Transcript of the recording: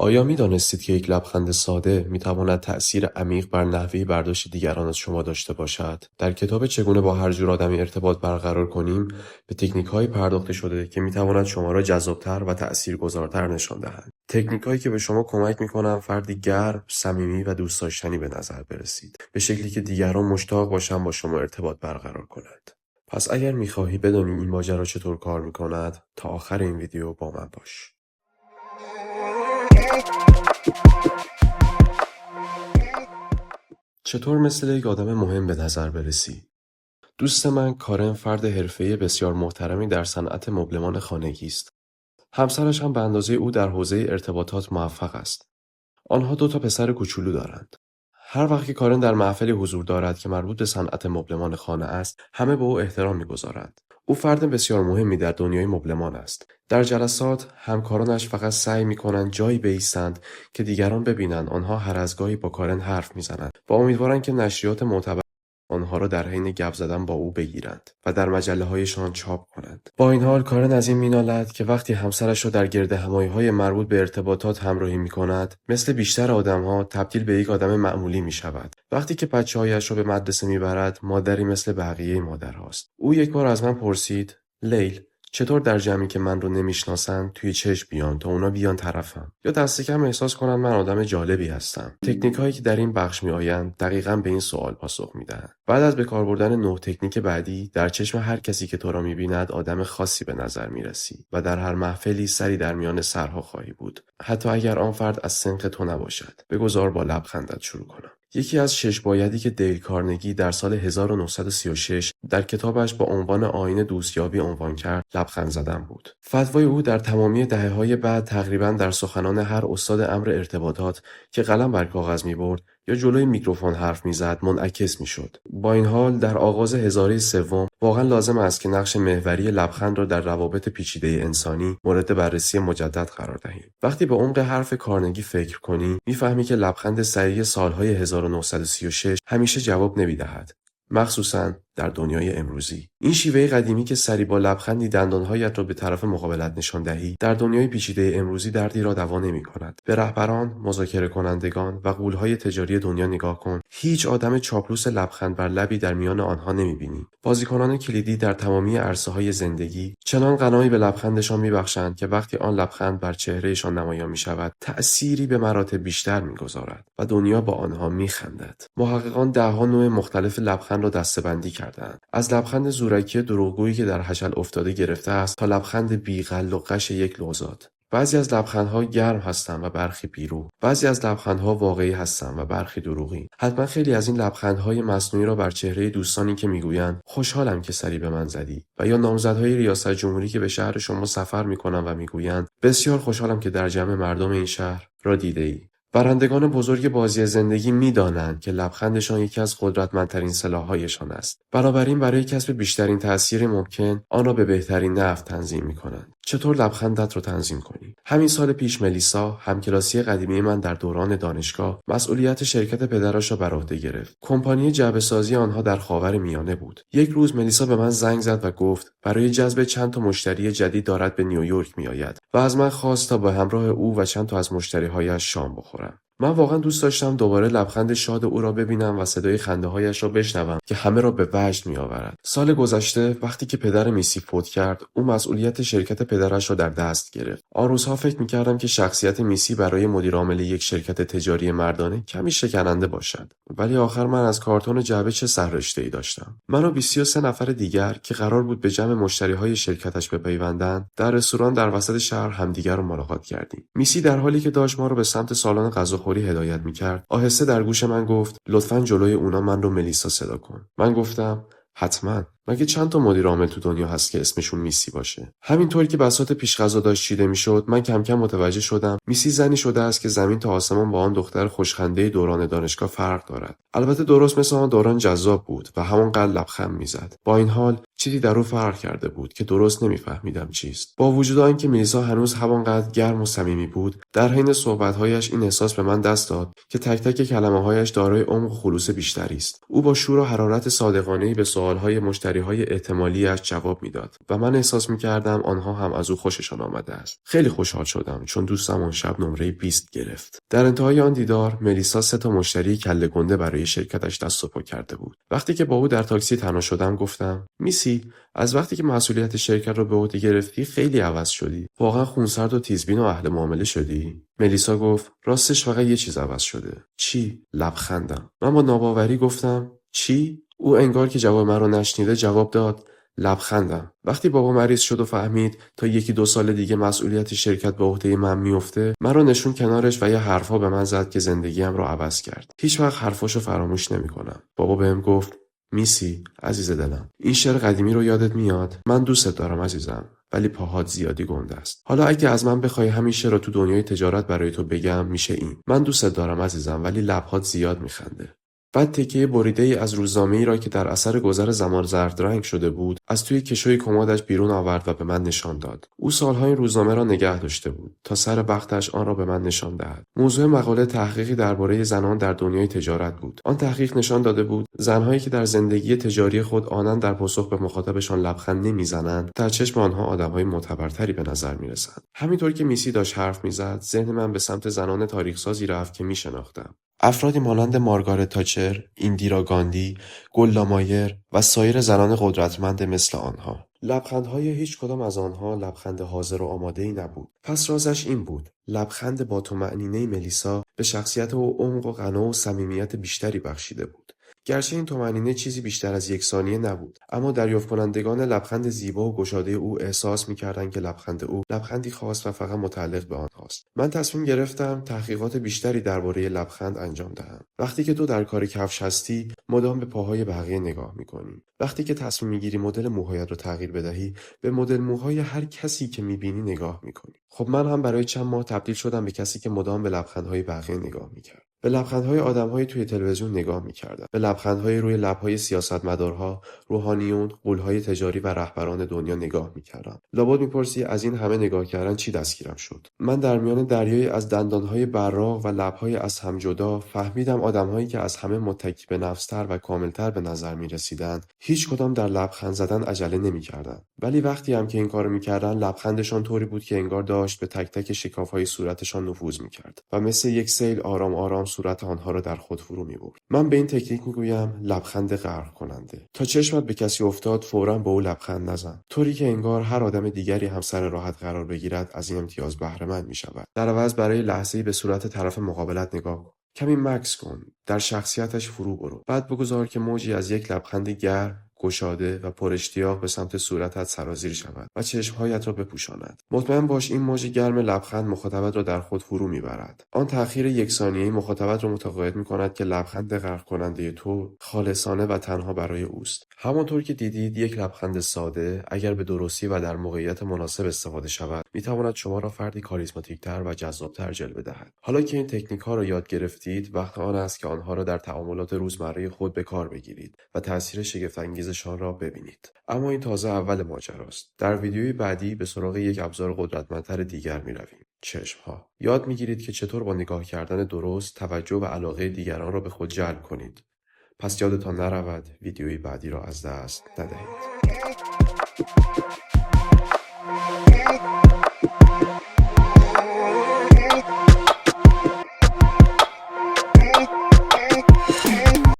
آیا می دانستید که یک لبخند ساده می تواند تأثیر عمیق بر نحوه برداشت دیگران از شما داشته باشد؟ در کتاب چگونه با هر جور آدمی ارتباط برقرار کنیم به تکنیک‌هایی پرداخته شده که می تواند شما را جذاب‌تر و تأثیرگذارتر نشان دهند. تکنیک‌هایی که به شما کمک می‌کنند فردی گرم، صمیمی و دوست داشتنی به نظر برسید، به شکلی که دیگران مشتاق باشند با شما ارتباط برقرار کنند. پس اگر می‌خواهی بدانی این ماجرا چطور کار می‌کند، تا آخر این ویدیو با من باش. چطور مثل یک آدم مهم به نظر برسی؟ دوست من کارن فرد حرفه‌ای بسیار محترمی در صنعت مبلمان خانگی است. همسرش هم به اندازه او در حوزه ارتباطات موفق است. آنها 2 پسر کوچولو دارند. هر وقت که کارن در محفلی حضور دارد که مربوط به صنعت مبلمان خانه است، همه به او احترام می‌گذارند. او فرد بسیار مهمی در دنیای مبلمان است. در جلسات همکارانش فقط سعی می‌کنند جایی بایستند که دیگران ببینند آنها هر از گاهی با کارن حرف می‌زنند و امیدوارند که نشریات معتبر آنها را در حین گپ زدن با او بگیرند و در مجله‌هایشان چاپ کنند. با این حال کارن از این می‌نالد که وقتی همسرش را در گردهمایی‌های مربوط به ارتباطات همراهی می‌کند، مثل بیشتر آدم‌ها تبدیل به یک آدم معمولی می‌شود. وقتی که بچه‌هایش را به مدرسه می‌برد، مادری مثل بقیه مادرهاست. او یک بار از من پرسید: لیل، چطور در جمعی که من رو نمیشناسن توی چشم بیان تا اونا بیان طرفم یا دست کم احساس کنن من آدم جالبی هستم؟ تکنیک هایی که در این بخش می آیند دقیقاً به این سوال پاسخ می دهند. بعد از به کار بردن 9 تکنیک بعدی، در چشم هر کسی که تو را می بیند آدم خاصی به نظر می رسی و در هر محفلی سری در میان سرها خواهی بود، حتی اگر آن فرد از سنخ تو نباشد. بگذار با لبخندت شروع کنم. یکی از 6 بایدی که دیل کارنگی در سال 1936 در کتابش با عنوان آیین دوستیابی عنوان کرد، لبخند زدن بود. فتوای او در تمامی دهه‌های بعد تقریباً در سخنان هر استاد امر ارتباطات که قلم بر کاغذ می‌برد یا جلوی میکروفون حرف می‌زد منعکس می‌شد. با این حال در آغاز هزاره سوم واقعاً لازم است که نقش محوری لبخند را در روابط پیچیده انسانی مورد بررسی مجدد قرار دهیم. وقتی به عمق حرف کارنگی فکر کنی، می‌فهمی که لبخند سریع سالهای 1936 همیشه جواب نمی‌دهد. مخصوصاً در دنیای امروزی. این شیوه قدیمی که سری با لبخندی دندانهایت را به طرف مقابلت نشان دهی، در دنیای پیچیده امروزی دردی را دوا نمی‌کند. به رهبران، مذاکره کنندگان و غول‌های تجاری دنیا نگاه کن. هیچ آدم چاپلوس لبخند بر لبی در میان آنها نمی‌بینی. بازیکنان کلیدی در تمامی عرصه‌های زندگی چنان غنایی به لبخندشان می‌بخشند که وقتی آن لبخند بر چهرهشان نمایان می‌شود، تأثیری به مراتب بیشتر می‌گذارد و دنیا با آنها می‌خندد. محققان 10 نوع مختلف لبخند را دسته‌بندی کردند. از لبخند زورکی دروغگویی که در هشل افتاده گرفته است تا لبخند بی‌غل و غش یک نوزاد. بعضی از لبخندها گرم هستند و برخی بی‌روح. بعضی از لبخندها واقعی هستند و برخی دروغی. حتما خیلی از این لبخندهای مصنوعی را بر چهره دوستانی که میگویند خوشحالم که سری به من زدی و یا نامزدهای ریاست جمهوری که به شهر شما سفر میکنند و میگویند بسیار خوشحالم که در جمع مردم این شهر را دیده‌ای. برندگان بزرگ بازی زندگی می‌دانند که لبخندشان یکی از قدرتمندترین سلاح‌هایشان است. بنابراین برای کسب بیشترین تأثیر ممکن آن را به بهترین نحو تنظیم می‌کنند. چطور لبخندت رو تنظیم کنی؟ همین سال پیش ملیسا، همکلاسی قدیمی من در دوران دانشگاه، مسئولیت شرکت پدرش را بر عهده گرفت. کمپانی جعبه‌سازی آنها در خاورمیانه بود. یک روز ملیسا به من زنگ زد و گفت برای جذب چند تا مشتری جدید دارد به نیویورک می‌آید و از من خواست تا به همراه او و چند تا از مشتری‌هایش شام بخورم. من واقعا دوست داشتم دوباره لبخند شاد او را ببینم و صدای خنده‌هایش را بشنوم که همه را به وجد می‌آورد. سال گذشته وقتی که پدر میسی فوت کرد، او مسئولیت شرکت پدرش را در دست گرفت. آن روزها فکر می‌کردم که شخصیت میسی برای مدیرعامل یک شرکت تجاری مردانه کمی شکننده باشد. ولی آخر من از کارتون جعبه چه سررشته‌ای داشتم. من و 23 نفر دیگر که قرار بود به جمع مشتری‌های شرکتش بپیوندند، در رستوران در وسط شهر همدیگر را ملاقات کردیم. میسی در حالی که داشت ما را به سمت سالن غذاخوری هدایت می‌کرد، آهسته در گوش من گفت لطفاً جلوی اونا من رو ملیسا صدا کن. من گفتم حتما. مگه چند تا مدیر عامل تو دنیا هست که اسمشون میسی باشه؟ همینطوری که بساط پیش غذا داشت چیده میشد، من کم کم متوجه شدم میسی زنی شده است که زمین تا آسمان با آن دختر خوشخنده دوران دانشگاه فرق دارد. البته درست مثل آن دوران جذاب بود و همانقدر لبخند میزد. با این حال چیزی در او فرق کرده بود که درست نمیفهمیدم چیست. با وجود آنکه ملیسا هنوز همانقدر گرم و صمیمی بود، در حین صحبت‌هایش این احساس به من دست داد که تک تک کلمه‌هایش دارای عمق و خلوص بیشتری است. او با شور و حرارت صادقانه‌ای به سوال‌های مشتری مشتریهای احتمالی‌اش جواب میداد و من احساس می‌کردم آنها هم از او خوششان آمده است. خیلی خوشحال شدم چون دوستم آن شب نمره 20 گرفت. در انتهای آن دیدار ملیسا 3 تا مشتری کله گنده برای شرکتش دست و پا کرده بود. وقتی که با او در تاکسی تنها شدم گفتم: میسی، از وقتی که مسئولیت شرکت را به عهده گرفتی خیلی عوض شدی. واقعا خونسرد و تیزبین و اهل معامله شدی؟ ملیسا گفت: راستش فقط یه چیز عوض شده. چی؟ لبخندم. من با ناباوری گفتم: چی؟ او انگار که جواب من رو نشنیده جواب داد: لبخندم. وقتی بابا مریض شد و فهمید تا 1-2 سال دیگه مسئولیت شرکت به عهده من میفته، من رو نشون کنارش و یه حرفا به من زد که زندگیم رو عوض کرد. هیچ وقت حرفاشو فراموش نمی‌کنم. بابا بهم گفت: میسی، عزیز دلم، این شعر قدیمی رو یادت میاد؟ من دوستت دارم عزیزم، ولی پاهات زیادی گنده است. حالا اگه از من بخوای همین شعر رو تو دنیای تجارت برای تو بگم میشه این: من دوستت دارم عزیزم، ولی لب‌هات زیاد میخنده. بعد تکه بریده‌ای از روزنامه‌ای را که در اثر گذر زمان زرد رنگ شده بود از توی کشوی کمدش بیرون آورد و به من نشان داد. او سال‌ها این روزنامه را نگه داشته بود تا سر وقتش آن را به من نشان دهد. موضوع مقاله تحقیقی درباره زنان در دنیای تجارت بود. آن تحقیق نشان داده بود زن‌هایی که در زندگی تجاری خود آنان در پاسخ به مخاطبشان لبخند نمی‌زنند، در چشم آنها آدم‌های معتبرتری به نظر می‌رسند. همینطور که میسی داشت حرف می‌زد، ذهن من به سمت زنان تاریخ‌سازی رفت که می‌شناختم. افرادی مانند مارگارت تاچر، ایندیرا گاندی، گلدا مایر و سایر زنان قدرتمند مثل آنها. لبخندهای هیچ کدام از آنها لبخند حاضر و آماده‌ای نبود. پس رازش این بود: لبخند با طمأنینه ملیسا به شخصیت او عمق و غنا و صمیمیت بیشتری بخشیده بود. گرچه این طمأنینه چیزی بیشتر از 1 ثانیه نبود، اما دریافت کنندگان لبخند زیبا و گشاده او احساس می‌کردند که لبخند او لبخندی خاص و فقط متعلق به آنهاست. من تصمیم گرفتم تحقیقات بیشتری درباره لبخند انجام دهم. وقتی که تو در کار کفش هستی، مدام به پاهای بقیه نگاه می‌کنی. وقتی که تصمیم می‌گیری مدل موهایت رو تغییر بدهی، به مدل موهای هر کسی که می‌بینی نگاه می‌کنی. خب من هم برای چند ماه تبدیل شدم به کسی که مدام به لبخندهای بقیه نگاه می‌کرد. به لبخندهای آدم‌های توی تلویزیون نگاه می‌کردم. به لبخندهای روی لب‌های سیاستمدارها، روحانیون، غول‌های تجاری و رهبران دنیا نگاه می‌کردم. لابد می‌پرسی از این همه نگاه کردن چی دستگیرم شد؟ من در میان دریایی از دندان‌های براق و لب‌های از هم جدا فهمیدم آدم‌هایی که از همه متکی به نفس‌تر و کامل‌تر به نظر می‌رسیدند، هیچ کدام در لبخند زدن عجله نمی‌کردند. ولی وقتی هم که این کارو می‌کردن، لبخندشان طوری بود که انگار داشت به تک تک شکاف‌های صورتشان نفوذ می‌کرد و مثل یک سیل آرام آرام صورت آنها را در خود فرو می‌برد. من به این تکنیک میگویم لبخند غرق کننده. تا چشمت به کسی افتاد فوراً به او لبخند نزن، طوری که انگار هر آدم دیگری هم سر راهت قرار بگیرد از این امتیاز بهره مند می‌شود. در عوض برای لحظه‌ای به صورت طرف مقابلت نگاه کن. کمی مکث کن، در شخصیتش فرو برو. بعد بگذار که موجی از یک لبخند گرم، گشاده و پر اشتیاق به سمت صورتت سرازیر شود و چشمهایت را بپوشاند. مطمئن باش این موج گرم لبخند مخاطبت را در خود فرو میبرد. آن تأخیر 1 ثانیه‌ای مخاطبت را متقاعد میکند که لبخند غرق کننده تو خالصانه و تنها برای اوست. همانطور که دیدید یک لبخند ساده اگر به درستی و در موقعیت مناسب استفاده شود میتواند شما را فردی کاریزماتیک‌تر و جذاب‌تر جلوه دهد. حالا که این تکنیک‌ها را یاد گرفتید، وقت آن است که آنها را در تعاملات روزمره خود به کار بگیرید و تأثیر شگفت‌انگیزشان را ببینید. اما این تازه اول ماجراست. در ویدیوی بعدی به سراغ یک ابزار قدرتمندتر دیگر می‌رویم: چشم‌ها. یاد می‌گیرید که چطور با نگاه کردن درست توجه و علاقه دیگران را به خود جلب کنید. پس یادتان نرود ویدیوی بعدی را از دست ندهید.